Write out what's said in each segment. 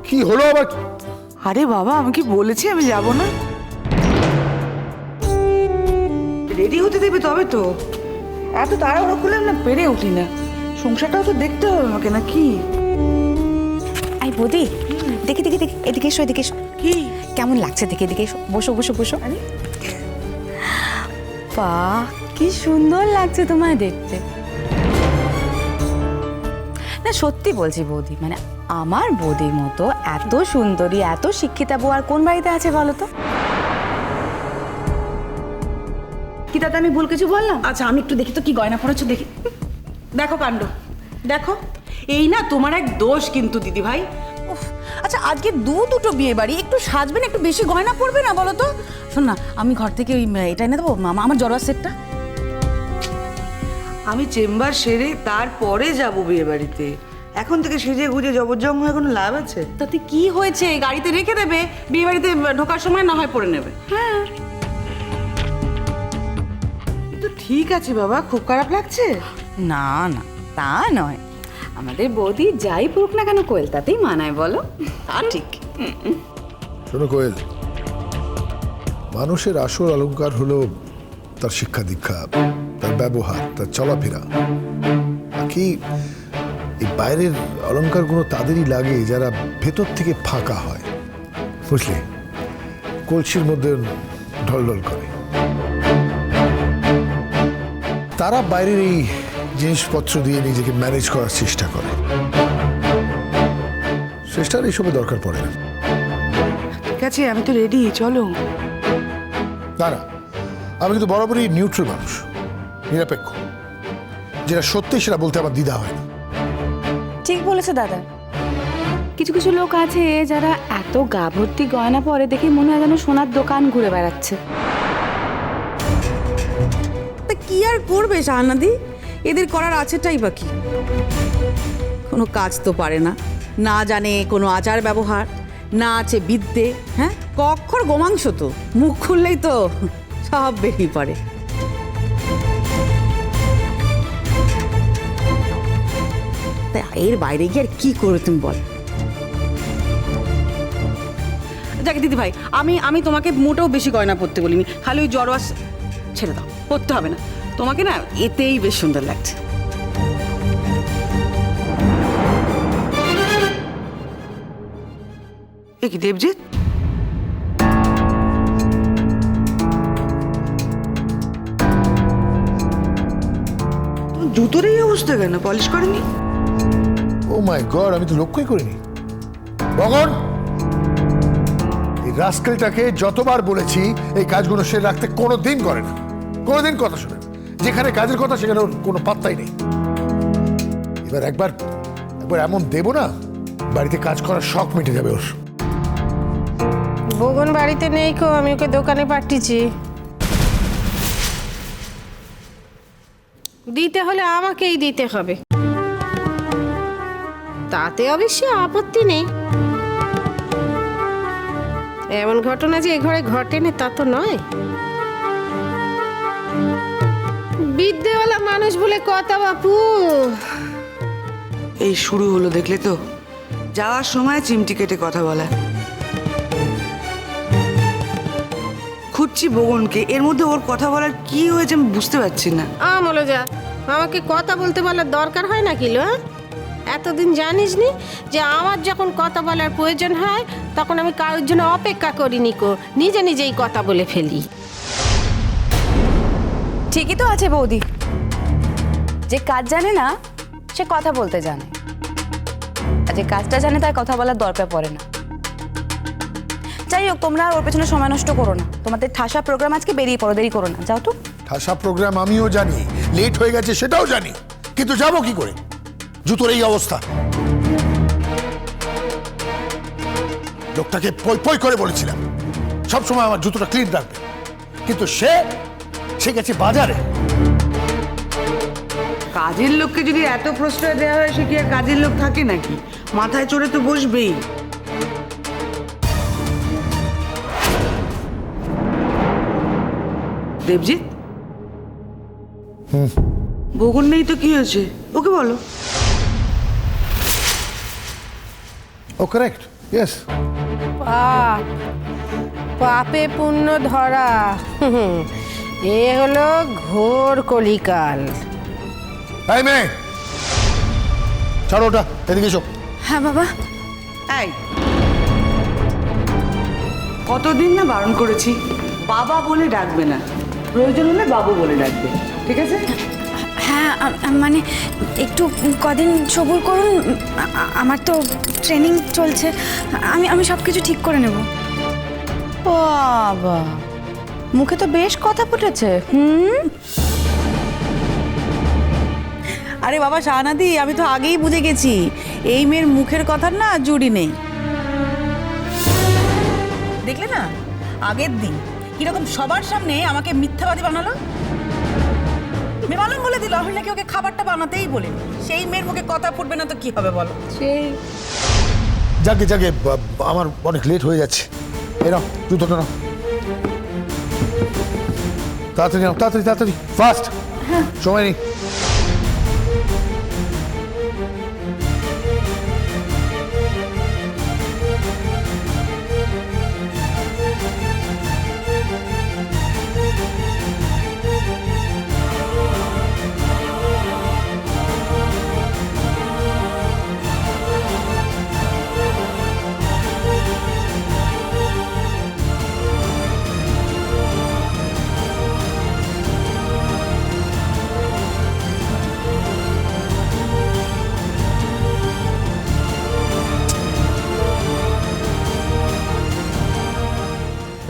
কি হলো আবার? আরে বাবা, আমি কি বলেছি আমি যাব না? রেডি হতে দেবে তবে তো। এত তাড়াহুড়ো করলে না পেরে উঠি না। সংসারটাও তো দেখতে হবে আমাকে, না কি? আই বৌদি, দেখি দেখি দেখি, এদিকে এসো, এদিকে এসো। কি কেমন লাগছে দেখে, এদিকে এসো, বসো বসো বসো। আরে বাহ, কি সুন্দর লাগছে তোমায় দেখতে। না সত্যি বলছি বৌদি, মানে আমার বৌদির মতো এত সুন্দরী, এত শিক্ষিতা বউ আর কোন বাড়িতে আছে বলো তো? কি দাদা, আমি ভুল কিছু বললাম? আচ্ছা আমি একটু দেখি তো কি গয়না পড়েছো দেখি। দেখো কাণ্ড, দেখো। এই না তোমার এক দোষ কিন্তু দিদি ভাই। উফ, আচ্ছা আজকে দুটো বিয়ে বাড়ি, একটু সাজবে না, একটু বেশি গয়না পড়বে না বলো তো? শোন না, আমি ঘর থেকে ওই এটা এনে দেবো, আমার জড়োয়া সেটটা। আমি চেম্বার সেরে তারপরে যাব বিয়ে বাড়িতে। এখন থেকে সেজে গুজে জবরজং হয়ে কোনো লাভ আছে? তাতে কি হয়েছে, গাড়িতে রেখে দেবে, বিয়ে বাড়িতে ঢোকার সময় না হয় পরে নেবে। হ্যাঁ তো ঠিক আছে বাবা, খুব খারাপ লাগছে? না না, তা নয়, আমাদের বৌদি যাই পড়ুক না কেন কোয়েল তাতেই মানায় বলো। তা ঠিক। শোনো কোয়েল, মানুষের আসল অলংকার হলো তার শিক্ষা দীক্ষা, তার ব্যবহার, তার চলাফেরা। বাকি এই বাইরের অলংকারগুলো তাদেরই লাগে যারা ভেতর থেকে ফাঁকা হয়, বুঝলে? কলসির মধ্যে ঢলঢল করে। তারা বাইরের এই জিনিসপত্র দিয়ে নিজেকে ম্যানেজ করার চেষ্টা করে। চেষ্টার এইসবের দরকার পড়ে না। ঠিক আছে, আমি তো রেডি, চলো। না না, আমি কিন্তু বরাবরই নিউট্রাল মানুষ, নিরপেক্ষ। যেটা সত্যি সেটা বলতে আমার দ্বিধা হয় না। ঠিক বলেছে দাদা। কিছু কিছু লোক আছে যারা এত গা ভর্তি গয়না পরে দেখে মনে হয় যেন সোনার দোকান ঘুরে বেড়াচ্ছে। তা কি আর করবে শাহানাদি, এদের করার আছেটাই বা কি? কোনো কাজ তো পারে না, না জানে কোনো আচার ব্যবহার, না আছে বিদ্যে। হ্যাঁ, কক্ষর গোমাংস তো, মুখ খুললেই তো সব বেরিয়ে পড়ে। তা এর বাইরে গিয়ে আর কি করবে তুমি বল? যাকে দিদি ভাই, আমি তোমাকে মোটেও বেশি গয়না পরতে বলিনি, খালি ওই জড়োয়া ছেড়ে দাও, পরতে হবে না তোমাকে, না এতেই বেশ সুন্দর লাগছে। এ কি দেবজিৎ? তোমার জুতোর এই অবস্থা কেন? পলিশ করেনি? ও মাই গড, আমি তো লক্ষ্যই করিনি। বগন, এই রাস্কেলটাকে যতবার বলেছি এই কাজগুলো সে রাখতে কোনোদিন করে না, কোনোদিন কথা শোনে না। যেখানে কাজের কথা সেখানে ওর কোনো পাত্তাই নেই। এবার একবার এমন দেবো না, বাড়িতে কাজ করার শখ মিটে যাবে ওর। বগন বাড়িতে নেই কো, আমি ওকে দোকানে পাঠিয়েছি। দিতে হলে আমাকেই দিতে হবে, তাতে অবশ্যই আপত্তি নেই। এমন ঘটনা যে এ ঘরে ঘটেনি তা তো নয়। বিদ্যেওয়ালা মানুষ বলে কথা বাপু। এই শুরু হলো, দেখলে তো? যাওয়ার সময় চিমটি কেটে কথা বলা। খুঁজছি বগনকে, এর মধ্যে ওর কথা বলার কি হয়েছে আমি বুঝতে পারছি না। আমলো যা, আমাকে কথা বলতে বলার দরকার হয় না কিলো? এতদিন জানিস নি যে আমার যখন কথা বলার প্রয়োজন হয় তখন আমি কারোর জন্য অপেক্ষা করিনি কো, নিজে নিজেই কথা বলে ফেলি। ঠিকই তো আছে বৌদি, যে কাজ জানে না সে কথা বলতে জানে, আর যে কাজটা জানে তার কথা বলার দরকার পড়ে না। যাই হোক, তোমরা ওর পেছনে সময় নষ্ট করো না, তোমাদের ঠাসা প্রোগ্রাম আজকে, বেরিয়ে পড়ো, দেরি করো না, যাও তো। ঠাসা প্রোগ্রাম আমিও জানি, লেট হয়ে গেছে সেটাও জানি, কিন্তু যাবো কি করে? জুতোর এই অবস্থা। লোকটাকে পই পই করে বলেছিলাম সবসময় আমার জুতোটা ক্লিন রাখবে, কিন্তু সে গেছে বাজারে। কাজের লোককে যদি এত প্রশ্রয় দেওয়া হয়, সে কি আর কাজের লোক থাকে নাকি? মাথায় চড়ে তো বসবেই। দেবজিৎ, বগন নেই তো কি হয়েছে? ওকে বলো। ও কারেক্ট, ইয়েস। পাপ, পাপে পুণ্য ধরা, এ হলো ঘোর কলিকাল। এই মেয়ে, ছাড়ো ওটা, এদিকে এসো। হ্যাঁ বাবা। এই কতদিন না বারণ করেছি, বাবা বলে ডাকবে না, প্রয়োজন হলে বাবু বলে ডাকবে, ঠিক আছে? হ্যাঁ মানে একটু কদিন সবুর করুন, আমার তো ট্রেনিং চলছে, আমি সব কিছু ঠিক করে নেব। বাবা, মুখে তো বেশ কথা ফুটেছে। আরে বাবা শাহনাদি, আমি তো আগেই বুঝে গেছি এই মেয়ের মুখের কথার না জুড়ি নেই। দেখলে না আগের দিন কিরকম সবার সামনে আমাকে মিথ্যাবাদী বানালো। মেমালন বলে দিল আমি নাকি ওকে খাবারটা বানাতেই বলে। সেই মেয়ের মুখে কথা ফুটবে না তো কি হবে বলো? সেই যাকে যাকে, আমার অনেক লেট হয়ে যাচ্ছে। এই নাও জুতোটা নাও, তাড়াতাড়ি নাও, তাড়াতাড়ি তাড়াতাড়ি, ফাস্ট, সময় নেই।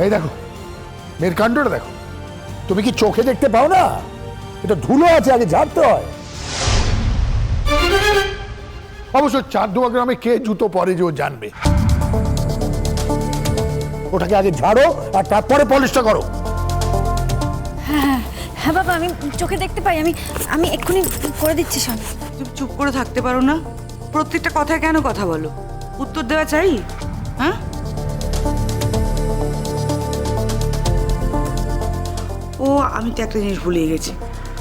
এই দেখো মেয়ের কাণ্ডটা দেখো, তুমি কি চোখে দেখতে পাও না? এটা ধুলো আছে, আগে ঝাড়তে হয়। অবশ্য চাঁদুয়া গ্রামে কে জুতো পরে যে ও জানবে। ওটাকে আগে ঝাড়ো আর তারপরে পলিশটা করো। হ্যাঁ বাবা, আমি চোখে দেখতে পাই, আমি এক্ষুনি করে দিচ্ছি সব। চুপ চুপ করে থাকতে পারো না? প্রত্যেকটা কথায় কেন কথা বলো? উত্তর দেওয়া চাই? হ্যাঁ, ও আমি তো একটা জিনিস ভুলে গেছি।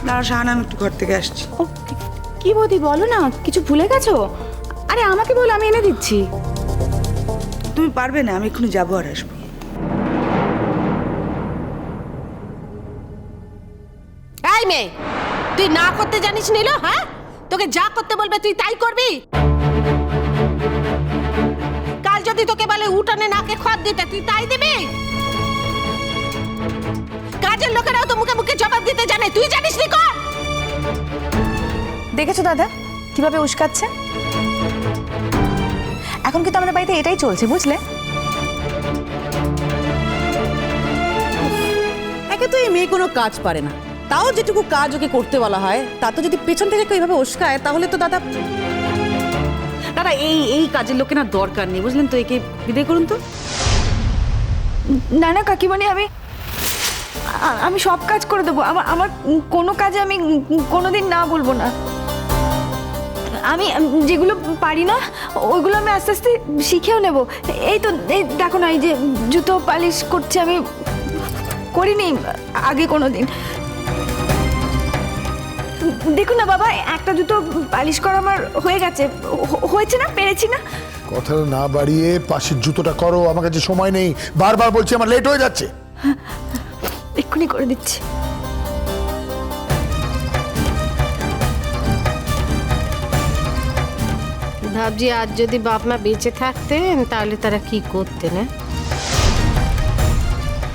দাঁড়া শাহানা, আমি একটু ঘর থেকে আসছি। ও কি বৌদি, বলো না, কিছু ভুলে গেছো? আরে আমাকে বলো, আমি এনে দিচ্ছি। তুমি পারবে না, আমি এক্ষুনি যাবো আর আসবো। এই মেয়ে, তুই না করতে জানিস নিল? হ্যাঁ, তোকে যা করতে বলবে তুই তাই করবি? কাল যদি তোকে বলে উঠানে নাকে খড় দিতে, তুই তাই দিবি? কাজের লোকেরাও তো মুখে মুখে জবাব দিতে জানে, তুই জানিস নি? কর। দেখেছো দাদা কিভাবে উস্কাচ্ছে? এখন কিন্তু আমাদের বাড়িতে এটাই চলছে, বুঝলে? একে তো এই মেয়ে কোনো কাজ পারে না, তাও যেটুকু কাজ ওকে করতে বলা হয় তা তো যদি পেছন থেকে কেউ এইভাবে উস্কায় তাহলে তো দাদা দাদা এই কাজের লোকের না দরকার নেই, বুঝলেন তো? একে বিদায় করুন তো। না না কাকিমণি, আমি সব কাজ করে দেবো। আমার কোনো কাজে আমি কোনোদিন না বলবো না। আমি যেগুলো পারি না ওইগুলো আমি আস্তে আস্তে শিখেও নেব। এই তো এই দেখো না, এই যে জুতো পালিশ করছি, আমি করিনি আগে কোনো দিন। দেখুন না বাবা, একটা জুতো পালিশ করা আমার হয়ে গেছে, হয়েছে না, পেরেছি না? কথা না বাড়িয়ে পাশের জুতোটা করো, আমার কাছে সময় নেই, বারবার বলছি আমার লেট হয়ে যাচ্ছে। এক্ষুনি করে দিচ্ছি। ভাবছি আজ যদি বাপ মা বেঁচে থাকতেন তাহলে তারা কি করতেন।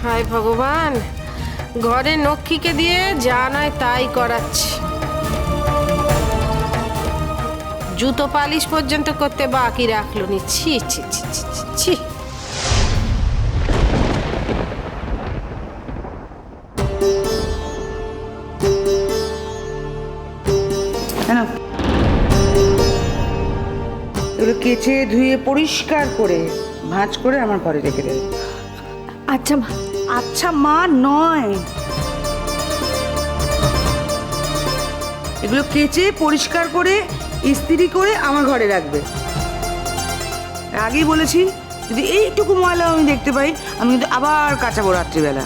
হায় ভগবান, ঘরে নক্ষীকে দিয়ে যা নয় তাই করাচ্ছি, জুতো পালিশ পর্যন্ত করতে বাকি রাখলো নি। ছি ছি ছি ছি ছি ছি। কেন এগুলো কেচে ধুয়ে পরিষ্কার করে ভাঁজ করে আমার ঘরে রেখে দেবে। আচ্ছা মা। আচ্ছা মা নয়, এগুলো কেচে পরিষ্কার করে ইস্ত্রি করে আমার ঘরে রাখবে। আগেই বলেছি যদি এইটুকু ময়লা আমি দেখতে পাই আমি কিন্তু আবার কাচাবো রাত্রিবেলা।